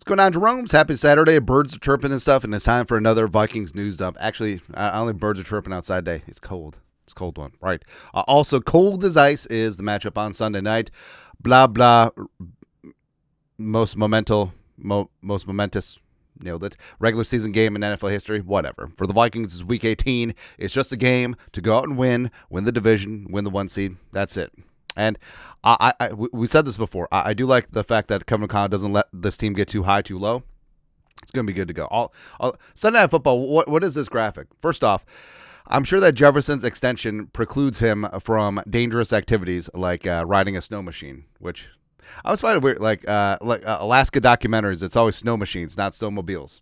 What's going on, Jerome's? Happy Saturday. Birds are chirping and stuff, and it's time for another Vikings news dump. Actually, only birds are chirping outside today. It's cold. It's a cold one, right? Also, cold as ice is the matchup on Sunday night. Blah, blah, most momentous, nailed it. Regular season game in NFL history, whatever. For the Vikings, it's Week 18. It's just a game to go out and win the division, win the 1 seed. That's it. And we said this before. I do like the fact that Kevin O'Connell doesn't let this team get too high, too low. It's going to be good to go. Sunday Night Football, what is this graphic? First off, I'm sure that Jefferson's extension precludes him from dangerous activities like riding a snow machine, which I was finding weird. Like Alaska documentaries, it's always snow machines, not snowmobiles.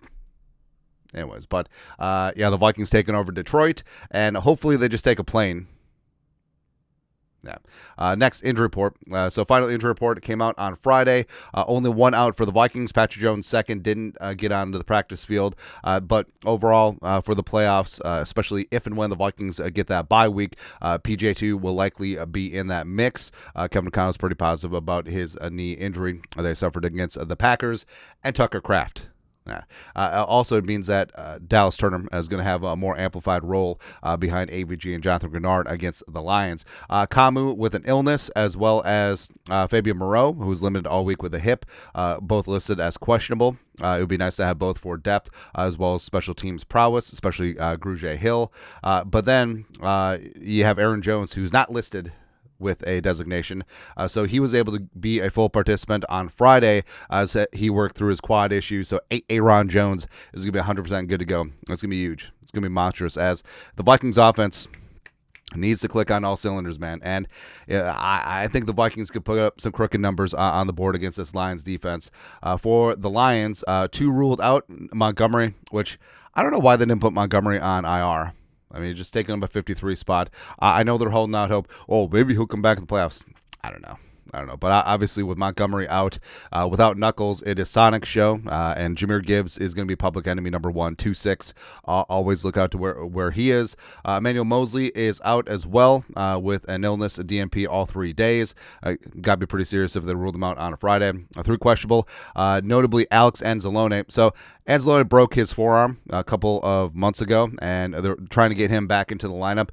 Anyways, but the Vikings taking over Detroit, and hopefully they just take a plane. Yeah. Next, injury report. So final injury report came out on Friday. Only one out for the Vikings. Patrick Jones, second, didn't get onto the practice field. But overall, for the playoffs, especially if and when the Vikings get that bye week, PJ2 will likely be in that mix. Kevin O'Connell is pretty positive about his knee injury they suffered against the Packers and Tucker Kraft. Yeah. Also, it means that Dallas Turner is going to have a more amplified role behind AVG and Jonathan Grenard against the Lions. Camus with an illness, as well as Fabian Moreau, who's limited all week with a hip, both listed as questionable. It would be nice to have both for depth as well as special teams prowess, especially Grugier Hill. But then you have A-Aron Jones, who's not listed with a designation. So he was able to be a full participant on Friday as he worked through his quad issue. So A-Aron Jones is going to be 100% good to go. It's going to be huge. It's going to be monstrous as the Vikings offense needs to click on all cylinders, man. And I think the Vikings could put up some crooked numbers on the board against this Lions defense. For the Lions, 2 ruled out, Montgomery, which I don't know why they didn't put Montgomery on IR. I mean, just taking him a 53 spot. I know they're holding out hope. Oh, maybe he'll come back in the playoffs. I don't know. But obviously with Montgomery out, without Knuckles, it is Sonic's show. And Jahmyr Gibbs is going to be public enemy number 1, 2-6. Always look out to where he is. Emmanuel Mosley is out as well with an illness, a DNP, all 3 days. Got to be pretty serious if they ruled him out on a Friday. 3 questionable. Notably, Alex Anzalone. So Anzalone broke his forearm a couple of months ago, and they're trying to get him back into the lineup.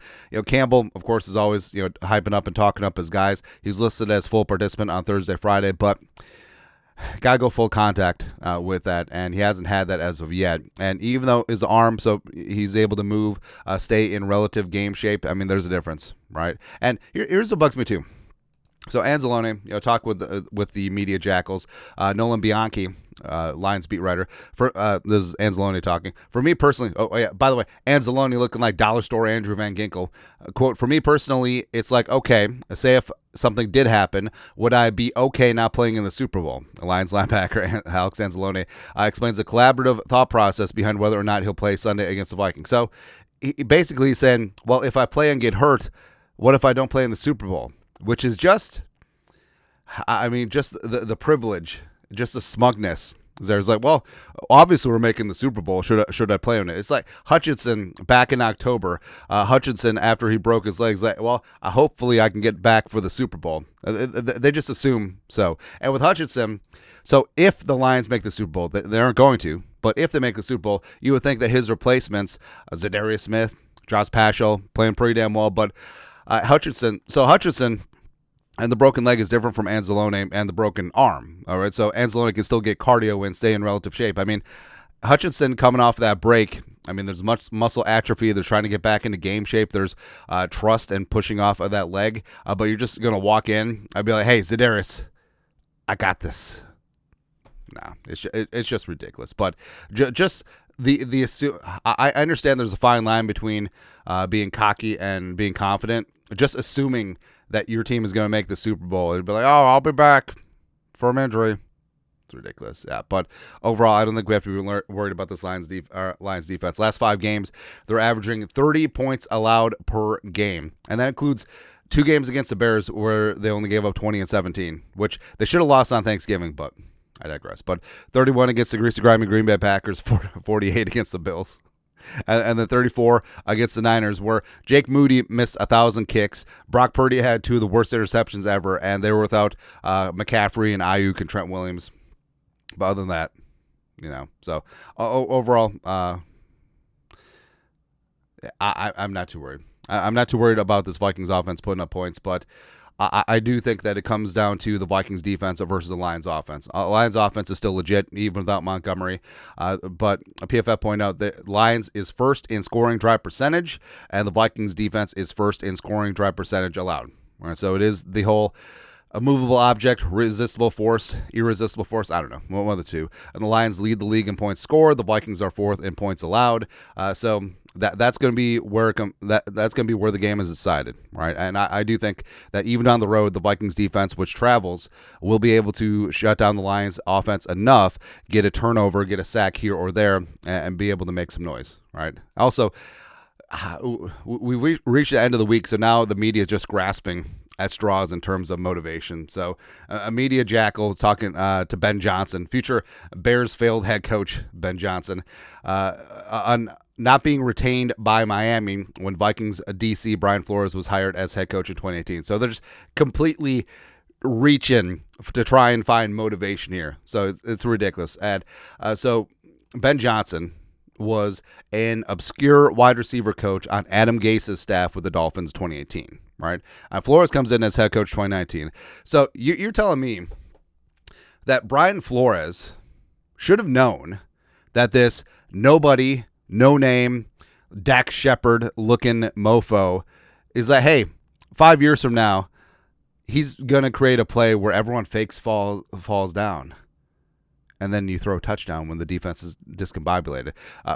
Campbell, of course, is always hyping up and talking up his guys. He's listed as full participant on Thursday, Friday, but gotta go full contact with that, and he hasn't had that as of yet. And even though his arm, so he's able to move, stay in relative game shape. I mean, there's a difference, right? And here's what bugs me too. So Anzalone, talk with the media jackals, Nolan Bianchi, Lions beat writer. This is Anzalone talking. For me personally, by the way, Anzalone looking like dollar store Andrew Van Ginkel. Quote, for me personally, it's like, okay, say if something did happen, would I be okay not playing in the Super Bowl? Lions linebacker Alex Anzalone explains the collaborative thought process behind whether or not he'll play Sunday against the Vikings. So he basically saying, well, if I play and get hurt, what if I don't play in the Super Bowl? Which is just the privilege, just the smugness. There's like, well, obviously we're making the Super Bowl. Should I play on it? It's like Hutchinson back in October. Hutchinson, after he broke his legs, like, well, hopefully I can get back for the Super Bowl. They just assume so. And with Hutchinson, so if the Lions make the Super Bowl, they aren't going to, but if they make the Super Bowl, you would think that his replacements, Zadarius Smith, Josh Paschal, playing pretty damn well, but Hutchinson and the broken leg is different from Anzalone and the broken arm. All right, so Anzalone can still get cardio and stay in relative shape. I mean, Hutchinson coming off that break, I mean, there's much muscle atrophy. They're trying to get back into game shape. There's trust and pushing off of that leg. But you're just going to walk in. I'd be like, hey, Zadarius, I got this. No, it's just ridiculous. But just I understand there's a fine line between being cocky and being confident. Just assuming that your team is going to make the Super Bowl. It'd be like, oh, I'll be back from injury. It's ridiculous. Yeah, but overall, I don't think we have to be worried about this Lions defense. Last 5 games, they're averaging 30 points allowed per game. And that includes 2 games against the Bears where they only gave up 20 and 17, which they should have lost on Thanksgiving, but I digress. But 31 against the greasy, grimy Green Bay Packers, 48 against the Bills. And then 34 against the Niners, where Jake Moody missed 1,000 kicks. Brock Purdy had 2 of the worst interceptions ever, and they were without McCaffrey and Ayuk and Trent Williams. But other than that, So overall, I'm not too worried. I'm not too worried about this Vikings offense putting up points, but I do think that it comes down to the Vikings defense versus the Lions offense. Lions offense is still legit, even without Montgomery. But PFF pointed out that Lions is first in scoring drive percentage, and the Vikings defense is first in scoring drive percentage allowed. All right, so it is the whole a movable object, resistible force, irresistible force. I don't know, one of the two. And the Lions lead the league in points scored. The Vikings are fourth in points allowed. So that's going to be where that's going to be where the game is decided, right? And I do think that even down the road, the Vikings defense, which travels, will be able to shut down the Lions offense enough, get a turnover, get a sack here or there, and be able to make some noise, right? Also, we reached the end of the week, so now the media is just grasping at straws in terms of motivation. So a media jackal talking to Ben Johnson, future Bears failed head coach Ben Johnson, on not being retained by Miami when Vikings DC Brian Flores was hired as head coach in 2018. So they're just completely reaching to try and find motivation here. So it's ridiculous. And so Ben Johnson was an obscure wide receiver coach on Adam Gase's staff with the Dolphins 2018, right? Flores comes in as head coach 2019. So you're telling me that Brian Flores should have known that this nobody, no name, Dak Shepard looking mofo is that, hey, 5 years from now, he's going to create a play where everyone fakes falls down. And then you throw a touchdown when the defense is discombobulated.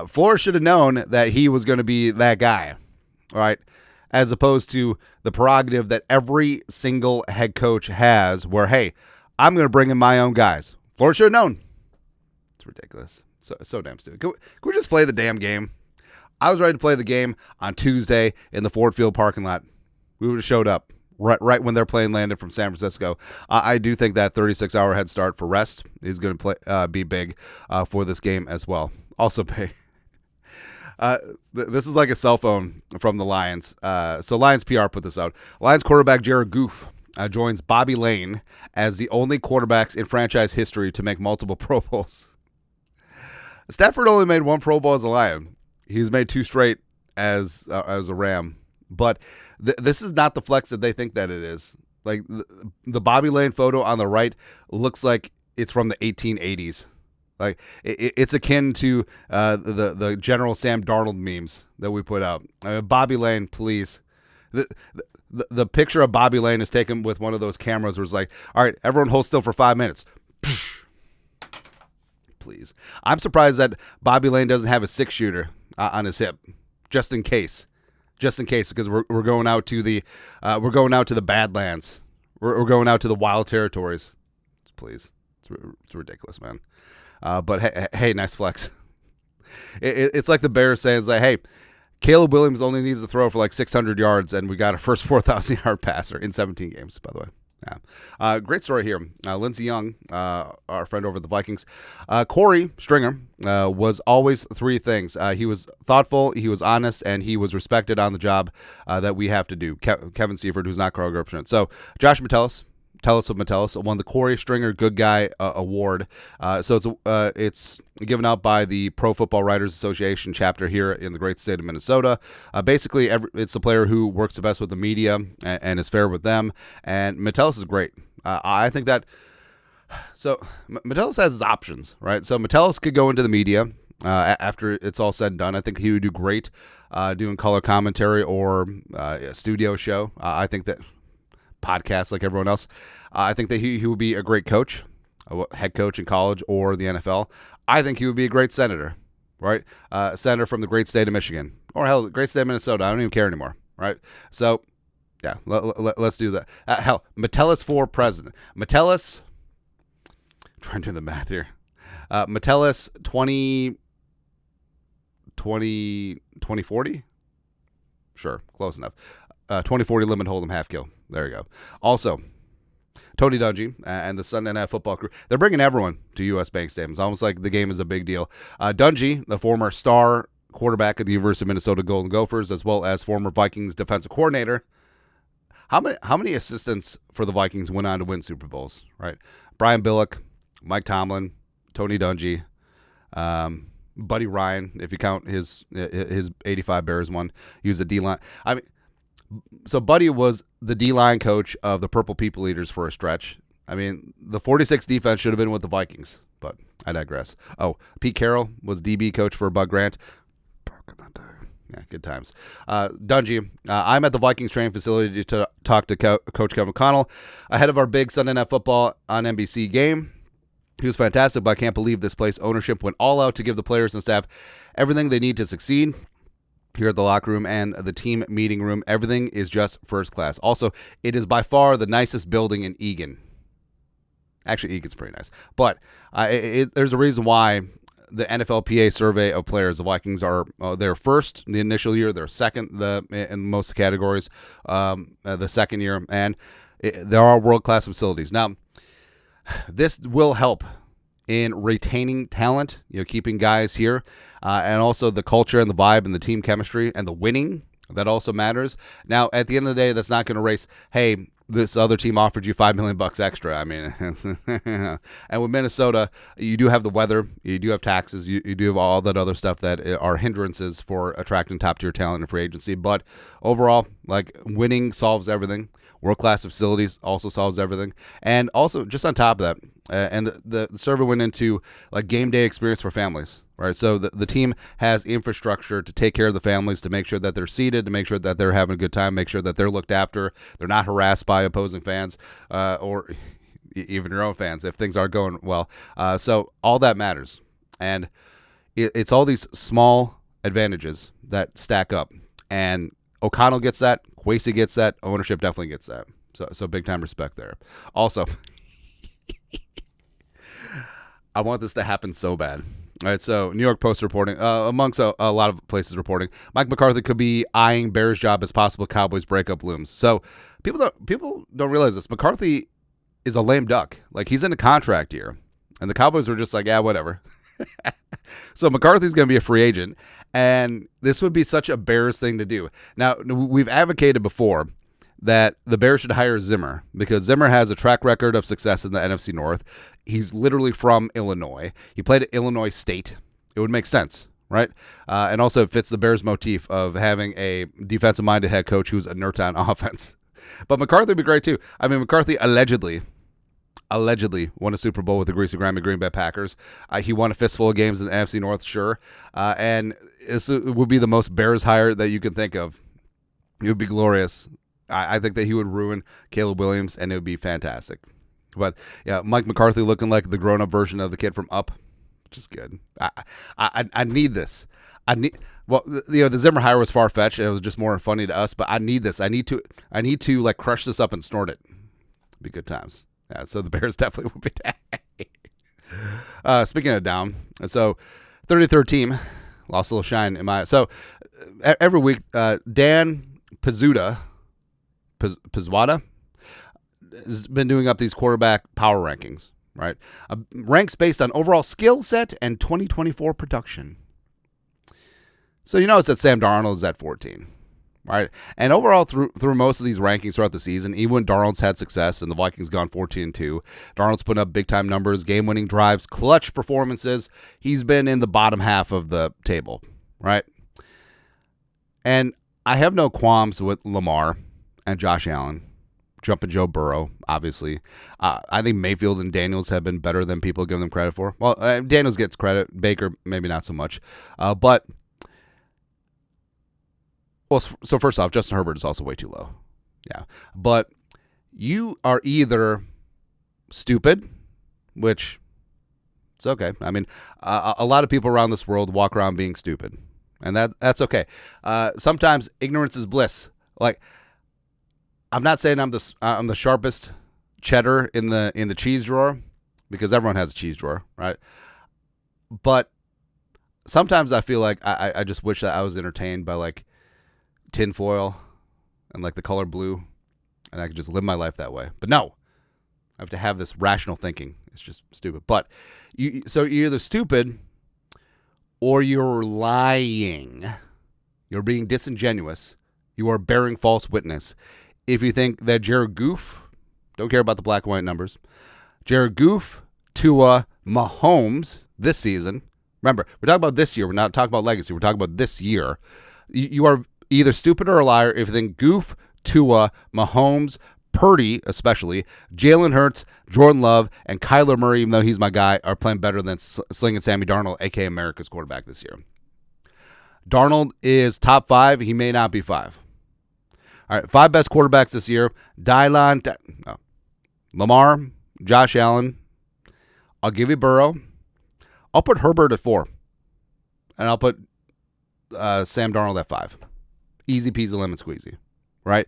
Flores should have known that he was going to be that guy, right? As opposed to the prerogative that every single head coach has where, hey, I'm going to bring in my own guys. Flores should have known. It's ridiculous. So damn stupid. Can we just play the damn game? I was ready to play the game on Tuesday in the Ford Field parking lot. We would have showed up. Right when their plane landed from San Francisco. I do think that 36-hour head start for rest is going to be big for this game as well. Also big. This is like a cell phone from the Lions. So Lions PR put this out. Lions quarterback Jared Goff joins Bobby Lane as the only quarterbacks in franchise history to make multiple Pro Bowls. Stafford only made one Pro Bowl as a Lion. He's made two straight as a Ram. But this is not the flex that they think that it is. Like the Bobby Lane photo on the right looks like it's from the 1880s. Like it's akin to the General Sam Darnold memes that we put out. Bobby Lane, please. The picture of Bobby Lane is taken with one of those cameras where it's like, all right, everyone hold still for 5 minutes. Please. I'm surprised that Bobby Lane doesn't have a 6-shooter on his hip, just in case. Just in case, because we're going out to the Badlands. We're going out to the wild territories. Please, it's ridiculous, man. But hey, nice flex. It's like the Bears saying, it's like, hey, Caleb Williams only needs to throw for like 600 yards, and we got our first 4,000-yard passer in 17 games, by the way. Yeah. Great story here. Lindsey Young, our friend over at the Vikings. Corey Stringer was always three things. He was thoughtful, he was honest, and he was respected on the job that we have to do. Kevin Seifert, who's not Carl Gerbschmidt. So Josh Metellus won the Corey Stringer Good Guy Award. So it's given out by the Pro Football Writers Association chapter here in the great state of Minnesota. Basically, it's the player who works the best with the media and is fair with them. And Metellus is great. I think that. So Metellus has his options, right? So Metellus could go into the media after it's all said and done. I think he would do great doing color commentary or a studio show. I think that. Podcast like everyone else. I think that he would be a great coach, a head coach in college or the NFL. I think he would be a great senator, right? Senator from the great state of Michigan or hell, the great state of Minnesota. I don't even care anymore, right? So, yeah, let's do that. Hell, Metellus for president. Metellus, trying to do the math here. Metellus 2040? Sure, close enough. 2040 limit hold'em half kill. There you go. Also, Tony Dungy and the Sunday Night Football crew, they're bringing everyone to U.S. Bank Stadium. It's almost like the game is a big deal. Dungy, the former star quarterback of the University of Minnesota Golden Gophers, as well as former Vikings defensive coordinator. How many assistants for the Vikings went on to win Super Bowls, right? Brian Billick, Mike Tomlin, Tony Dungy. Buddy Ryan, if you count his 85 Bears one, he was a D-line. I mean, so Buddy was the D-line coach of the Purple People Eaters for a stretch. I mean, the 46 defense should have been with the Vikings, but I digress. Oh, Pete Carroll was DB coach for Bud Grant. Yeah, good times. Dungy, I'm at the Vikings training facility to talk to Coach Kevin McConnell ahead of our big Sunday Night Football on NBC game. He was fantastic, but I can't believe this place ownership went all out to give the players and staff everything they need to succeed. Here at the locker room and the team meeting room, everything is just first class. Also, it is by far the nicest building in Eagan. Actually, Egan's pretty nice. But there's a reason why the NFLPA survey of players, the Vikings are they're first in the initial year, they're second in most categories the second year, and there are world-class facilities. Now, this will help in retaining talent, keeping guys here, and also the culture and the vibe and the team chemistry and the winning. That also matters. Now, at the end of the day, that's not going to race, hey, this other team offered you $5 million extra. I mean, and with Minnesota, you do have the weather, you do have taxes, you do have all that other stuff that are hindrances for attracting top-tier talent in free agency. But overall, like, winning solves everything. World-class facilities also solves everything. And also, just on top of that, and the survey went into like game day experience for families, right? So the team has infrastructure to take care of the families, to make sure that they're seated, to make sure that they're having a good time, make sure that they're looked after, they're not harassed by opposing fans or even your own fans if things aren't going well. So all that matters. And it's all these small advantages that stack up. And O'Connell gets that, Kwesi gets that, ownership definitely gets that. So big time respect there. Also, I want this to happen so bad. All right, so New York Post reporting, amongst a lot of places reporting, Mike McCarthy could be eyeing Bears' job as possible Cowboys breakup looms. So people don't realize this. McCarthy is a lame duck. Like, he's in a contract year, and the Cowboys were just like, yeah, whatever. So McCarthy's going to be a free agent, and this would be such a Bears thing to do. Now, we've advocated before that the Bears should hire Zimmer because Zimmer has a track record of success in the NFC North. He's literally from Illinois. He played at Illinois State. It would make sense, right? And also it fits the Bears motif of having a defensive-minded head coach who's inert on offense. But McCarthy would be great too. I mean, McCarthy allegedly won a Super Bowl with the Greasy Grimy Green Bay Packers. He won a fistful of games in the NFC North, sure. And it would be the most Bears hire that you can think of. It would be glorious. I think that he would ruin Caleb Williams, and it would be fantastic. But yeah, Mike McCarthy looking like the grown-up version of the kid from Up, which is good. I need this. The Zimmer hire was far-fetched, and it was just more funny to us. But I need this. I need to like crush this up and snort it. It'd be good times. Yeah, so the Bears definitely will be down. Speaking of down, so 33rd team lost a little shine in my. So every week, Dan Pizzuta has been doing up these quarterback power rankings, right? Ranks based on overall skill set and 2024 production. So you notice that Sam Darnold is at 14, right? And overall through most of these rankings throughout the season, even when Darnold's had success and the Vikings gone 14-2, Darnold's putting up big-time numbers, game-winning drives, clutch performances. He's been in the bottom half of the table, right? And I have no qualms with Lamar and Josh Allen, jumping Joe Burrow, obviously. I think Mayfield and Daniels have been better than people give them credit for. Well, Daniels gets credit. Baker, maybe not so much. So first off, Justin Herbert is also way too low. Yeah. But you are either stupid, which it's okay. I mean, a lot of people around this world walk around being stupid, and that's okay. Sometimes ignorance is bliss. Like, I'm not saying I'm the sharpest cheddar in the cheese drawer, because everyone has a cheese drawer, right? But sometimes I feel like I just wish that I was entertained by like tinfoil and like the color blue, and I could just live my life that way. But no, I have to have this rational thinking. It's just stupid. But so you're either stupid or you're lying. You're being disingenuous. You are bearing false witness. If you think that Jared Goff, don't care about the black and white numbers, Jared Goff, Tua, Mahomes this season Remember, we're talking about this year. We're not talking about legacy. We're talking about this year. You are either stupid or a liar if you think Goof, Tua, Mahomes, Purdy especially, Jalen Hurts, Jordan Love, and Kyler Murray, even though he's my guy, are playing better than Slinging Sammy Darnold, a.k.a. America's quarterback this year. Darnold is top 5. He may not be 5. All right, 5 best quarterbacks this year. Lamar, Josh Allen. I'll give you Burrow. I'll put Herbert at 4. And I'll put Sam Darnold at 5. Easy peasy lemon squeezy, right?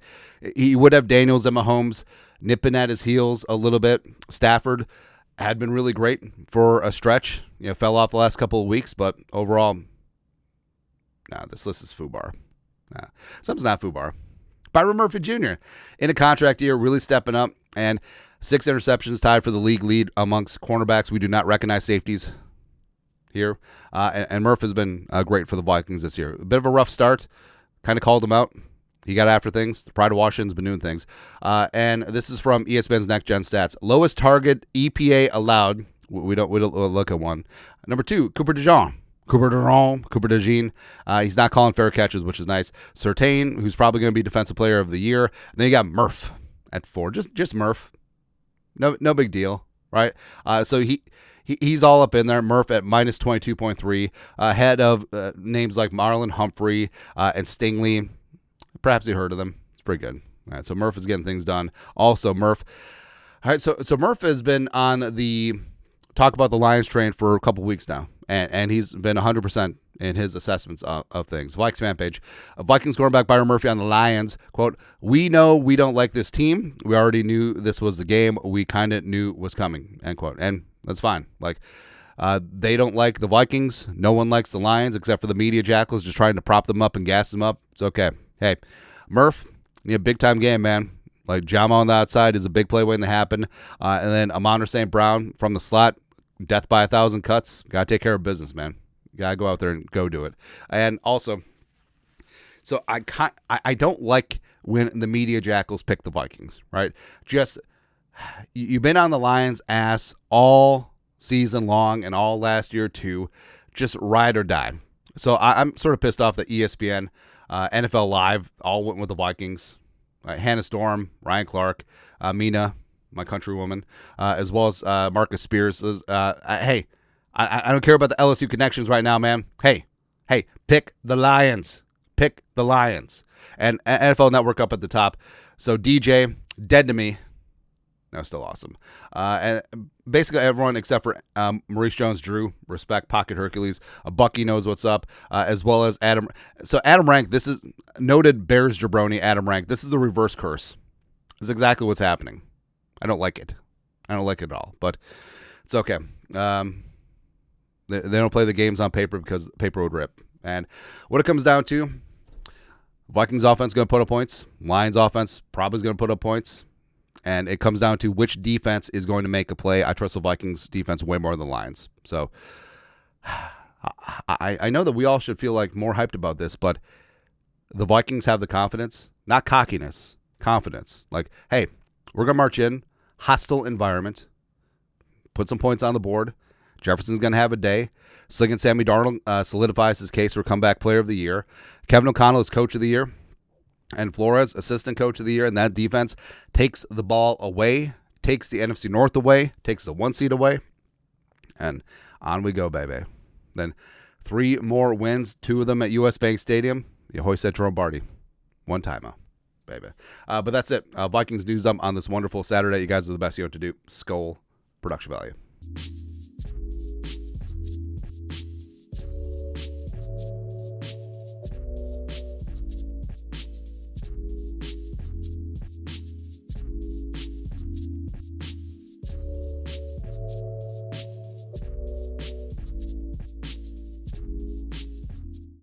He would have Daniels and Mahomes nipping at his heels a little bit. Stafford had been really great for a stretch. Fell off the last couple of weeks, but overall, this list is FUBAR. Something's not FUBAR. Byron Murphy Jr. in a contract year, really stepping up, and 6 interceptions, tied for the league lead amongst cornerbacks. We do not recognize safeties here, and Murph has been great for the Vikings this year. A bit of a rough start, kind of called him out. He got after things. The pride of Washington's been doing things, and this is from ESPN's Next Gen Stats. Lowest target EPA allowed. We don't look at one. Number 2, Cooper DeJean. He's not calling fair catches, which is nice. Surtain, who's probably going to be Defensive Player of the Year. And then you got Murph at 4. Just Murph. No big deal, right? So he's all up in there. Murph at minus 22.3, ahead of names like Marlon Humphrey and Stingley. Perhaps you heard of them. It's pretty good. All right, so Murph is getting things done. Also, Murph. All right, so Murph has been on the talk about the Lions train for a couple weeks now. And he's been 100% in his assessments of things. Vikes fan page. Vikings quarterback Byron Murphy on the Lions. Quote, "We know we don't like this team. We already knew this was the game. We kind of knew was coming." End quote. And that's fine. They don't like the Vikings. No one likes the Lions except for the media jackals just trying to prop them up and gas them up. It's okay. Hey, Murph, you need a big-time game, man. Jama on the outside is a big play waiting to happen. And then Amon St. Brown from the slot. Death by 1,000 cuts. Got to take care of business, man. Got to go out there and go do it. And also, so I don't like when the media jackals pick the Vikings, right? Just, you've been on the Lions' ass all season long and all last year too. Just ride or die. So I'm sort of pissed off that ESPN, NFL Live all went with the Vikings. Hannah Storm, Ryan Clark, Mina, my countrywoman, as well as Marcus Spears. Hey, I don't care about the LSU connections right now, man. Hey, pick the Lions. Pick the Lions. And NFL Network up at the top. So DJ, dead to me. No, still awesome. And basically everyone except for Maurice Jones-Drew, respect, Pocket Hercules. Bucky knows what's up, as well as Adam. So Adam Rank, this is noted Bears jabroni, Adam Rank. This is the reverse curse. This is exactly what's happening. I don't like it. I don't like it at all, but it's okay. They don't play the games on paper because paper would rip. And what it comes down to, Vikings offense going to put up points. Lions offense probably is going to put up points. And it comes down to which defense is going to make a play. I trust the Vikings defense way more than the Lions. So I know that we all should feel more hyped about this, but the Vikings have the confidence, not cockiness, confidence. Hey, we're going to march in, hostile environment, put some points on the board. Jefferson's going to have a day. Slinging Sammy Darnold solidifies his case for comeback player of the year. Kevin O'Connell is coach of the year. And Flores, assistant coach of the year. And that defense takes the ball away, takes the NFC North away, takes the 1 seed away. And on we go, baby. Then 3 more wins, 2 of them at US Bank Stadium. You hoist that Jerome Barty. One timer. Baby. But that's it. Vikings news up on this wonderful Saturday. You guys are the best. You know what to do. Skull production value.